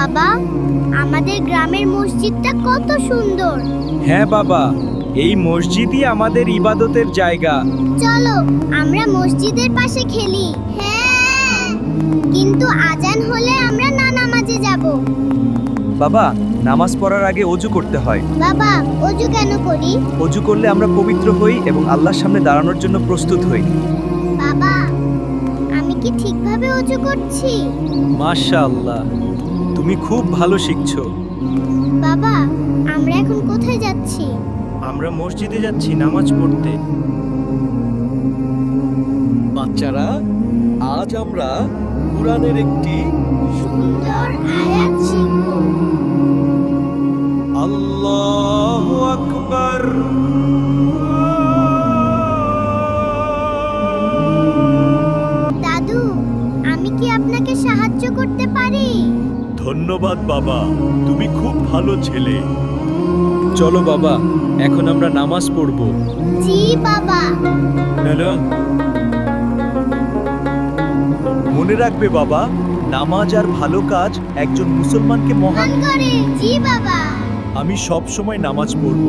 বাবা, আমাদের গ্রামের মসজিদটা কত সুন্দর। হ্যাঁ বাবা, এই মসজিদই আমাদের ইবাদতের জায়গা। চলো আমরা মসজিদের পাশে খেলি। হ্যাঁ, কিন্তু আজান হলে আমরা না নামাজে যাব। বাবা, নামাজ পড়ার আগে অজু করতে হয়। বাবা, অজু কেন করি? অজু করলে আমরা পবিত্র হই এবং আল্লাহর সামনে দাঁড়ানোর জন্য প্রস্তুত হই। বাবা, আমি কি ঠিকভাবে অজু করছি? মাশাআল্লাহ, তুমি খুব ভালো শিখছো। বাবা, আমরা এখন কোথায় যাচ্ছি? আমরা মসজিদে যাচ্ছি নামাজ পড়তে। বাচ্চারা, আজ আমরা কুরআনের একটি সুন্দর আয়াত শিখব। আল্লাহু আকবার। দাদু, আমি কি আপনাকে সাহায্য করতে পারি? ধন্যবাদ বাবা, তুমি খুব ভালো ছেলে। চলো বাবা, এখন আমরা নামাজ পড়ব। জি বাবা। মনে রাখবে বাবা, নামাজ আর ভালো কাজ একজন মুসলমানকে মহান। করে জি বাবা। আমি সব সময় নামাজ পড়ব।